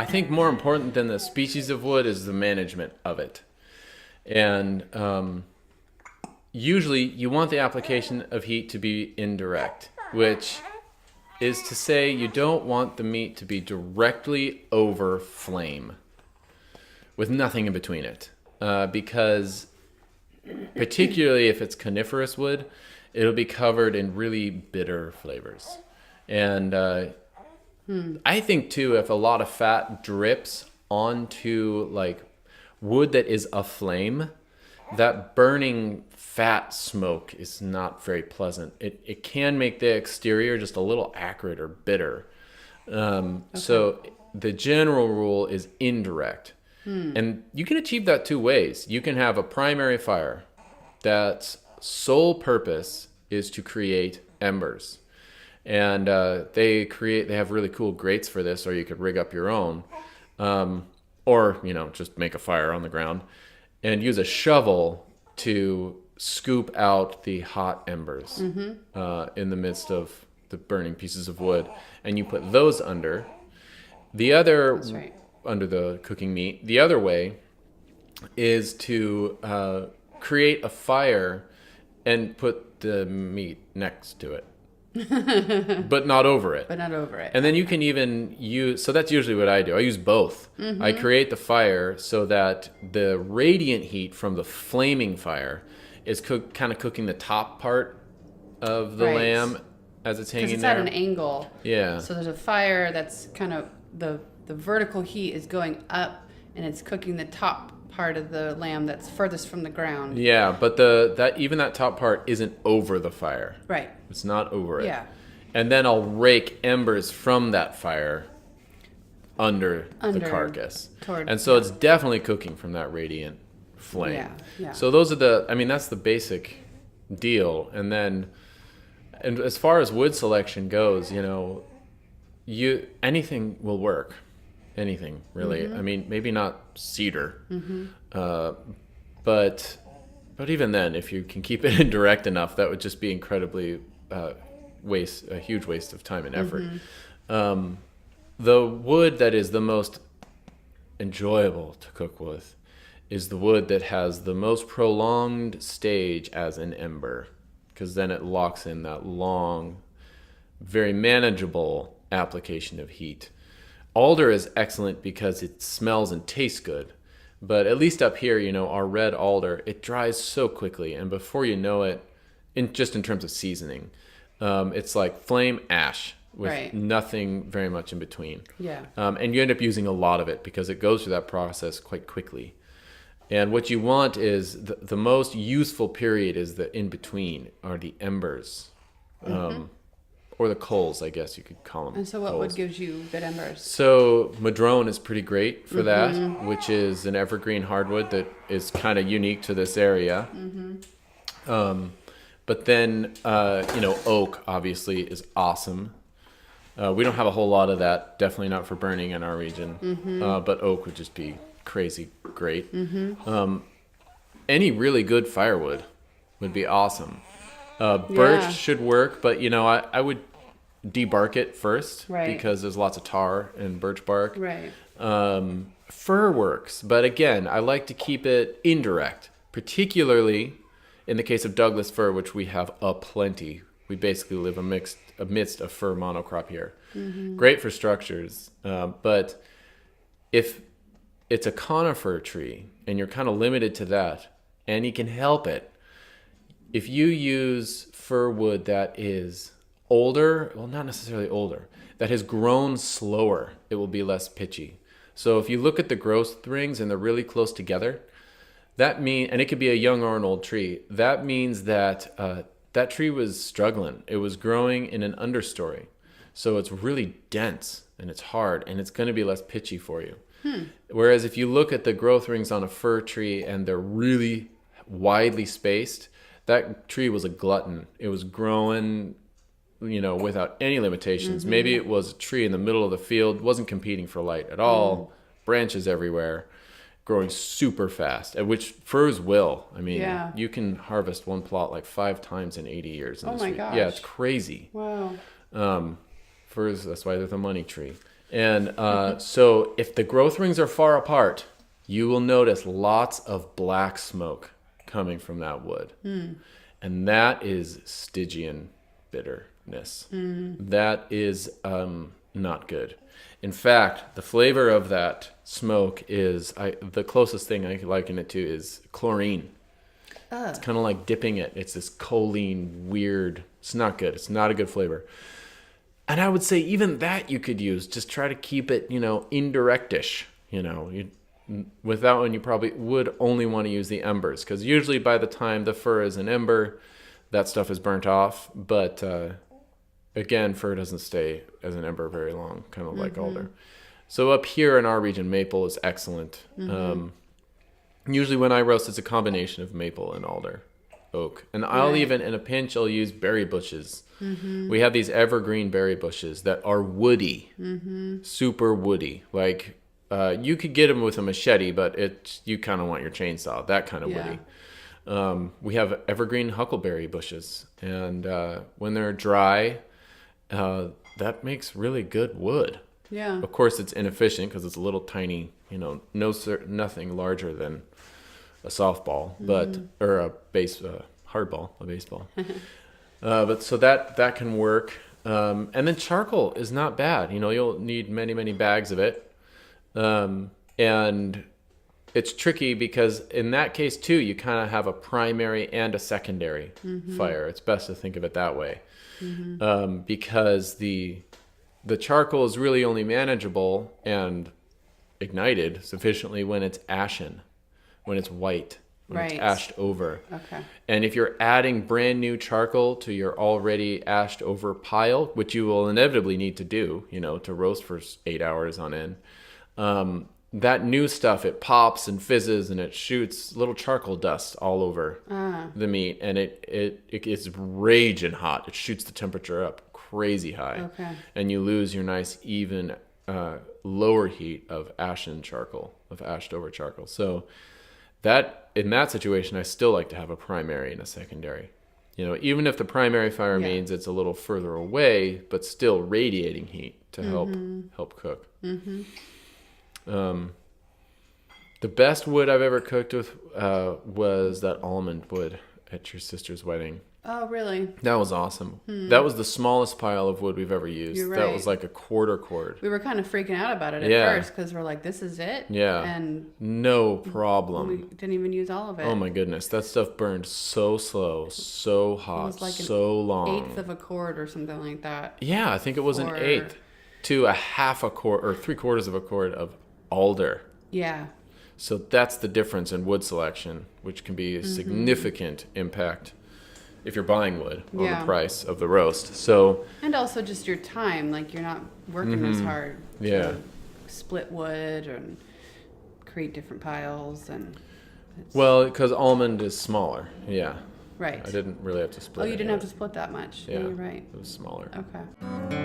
I think more important than the species of wood is the management of it. And usually you want the application of heat to be indirect, which is to say you don't want the meat to be directly over flame with nothing in between it. Because particularly if it's coniferous wood, it'll be covered in really bitter flavors. And I think too, if a lot of fat drips onto like wood that is aflame, that burning fat smoke is not very pleasant. It can make the exterior just a little acrid or bitter. So the general rule is indirect. And you can achieve that two ways. You can have a primary fire that's sole purpose is to create embers. And they have really cool grates for this, or you could rig up your own. Or, just make a fire on the ground and use a shovel to scoop out the hot embers in the midst of the burning pieces of wood. And you put those under. The other, under the cooking meat, the other way is to create a fire and put the meat next to it. But not over it. And then you can even use, so that's usually what I do. I use both. I create the fire so that the radiant heat from the flaming fire is kind of cooking the top part of the lamb as it's hanging there. Because it's at an angle. Yeah. So there's a fire that's kind of, the vertical heat is going up and it's cooking the top part of the lamb that's furthest from the ground. Yeah, but even that top part isn't over the fire. Right. It's not over it. Yeah. And then I'll rake embers from that fire under the carcass. And so it's definitely cooking from that radiant flame. Yeah. So those are that's the basic deal. And as far as wood selection goes, anything will work. Anything, really. I mean, maybe not cedar. But even then, if you can keep it indirect enough, that would just be incredibly a huge waste of time and effort. The wood that is the most enjoyable to cook with is the wood that has the most prolonged stage as an ember, because then it locks in that long, very manageable application of heat. Alder is excellent because it smells and tastes good. But at least up here, our red alder, it dries so quickly. And before you know it, in terms of seasoning, it's like flame ash with nothing very much in between. Yeah. And you end up using a lot of it because it goes through that process quite quickly. And what you want is the most useful period is the in-between, are the embers. Or the coals, I guess you could call them. And so what wood gives you good embers? So madrone is pretty great for that, which is an evergreen hardwood that is kind of unique to this area. But then, oak obviously is awesome. We don't have a whole lot of that, definitely not for burning in our region. But oak would just be crazy great. Any really good firewood would be awesome. Birch should work, but I would debark it first because there's lots of tar in birch bark. Fir works, but again, I like to keep it indirect, particularly in the case of Douglas fir, which we have aplenty. We basically live amidst a fir monocrop here. Great for structures, but if it's a conifer tree and you're kind of limited to that, and you can help it, if you use fir wood that is older, well, not necessarily older, that has grown slower, it will be less pitchy. So if you look at the growth rings and they're really close together, and it could be a young or an old tree, that means that that tree was struggling. It was growing in an understory. So it's really dense and it's hard and it's going to be less pitchy for you. Whereas if you look at the growth rings on a fir tree and they're really widely spaced, that tree was a glutton. It was growing, without any limitations. Maybe it was a tree in the middle of the field, wasn't competing for light at all, branches everywhere, growing super fast, at which firs will. I mean, you can harvest one plot like 5 times in 80 years. Oh my gosh. Yeah, it's crazy. Wow. Firs, that's why they're the money tree. And so if the growth rings are far apart, you will notice lots of black smoke coming from that wood. And that is Stygian bitterness. That is not good. In fact, the flavor of that smoke is, the closest thing I can liken it to is chlorine. It's kind of like dipping it. It's this choline, weird, it's not good. It's not a good flavor. And I would say even that you could use. Just try to keep it, indirectish. With that one, you probably would only want to use the embers, because usually by the time the fir is an ember, that stuff is burnt off. But again, fir doesn't stay as an ember very long, kind of like alder. So up here in our region, maple is excellent. Usually when I roast, it's a combination of maple and alder, oak. And I'll even, in a pinch, I'll use berry bushes. We have these evergreen berry bushes that are woody, super woody. Like, you could get them with a machete, but you kind of want your chainsaw, that kind of woody. We have evergreen huckleberry bushes. And when they're dry, that makes really good wood. Yeah. Of course, it's inefficient because it's a little tiny, nothing larger than a softball, or a hardball, a baseball. But so that can work. And then charcoal is not bad. You'll need many, many bags of it. And it's tricky because in that case too, you kind of have a primary and a secondary fire. It's best to think of it that way. Because the charcoal is really only manageable and ignited sufficiently when it's ashen, when it's white, when it's ashed over. Okay. And if you're adding brand new charcoal to your already ashed over pile, which you will inevitably need to do, to roast for 8 hours on end, that new stuff, it pops and fizzes and it shoots little charcoal dust all over the meat, and it gets raging hot. It shoots the temperature up crazy high. Okay. And you lose your nice even lower heat of ashen charcoal, of ashed over charcoal. So that, in that situation, I still like to have a primary and a secondary. Even if the primary fire means it's a little further away, but still radiating heat to help cook. The best wood I've ever cooked with was that almond wood at your sister's wedding. Oh, really? That was awesome. That was the smallest pile of wood we've ever used. You're right. That was like a quarter cord. We were kind of freaking out about it at first because we're like, this is it? Yeah. And no problem. we didn't even use all of it. Oh my goodness. That stuff burned so slow, so hot, It was like so long. 1/8 of a cord or something like that. Yeah, I think it was an 1/8 to a half a cord or 3/4 of a cord of alder. Yeah. So that's the difference in wood selection, which can be a significant impact if you're buying wood on the price of the roast. So, and also just your time, like you're not working as hard to split wood and create different piles and because almond is smaller. Yeah. Right. I didn't really have to split. Oh, you didn't have to split that much. Yeah. No, you're right. It was smaller. Okay.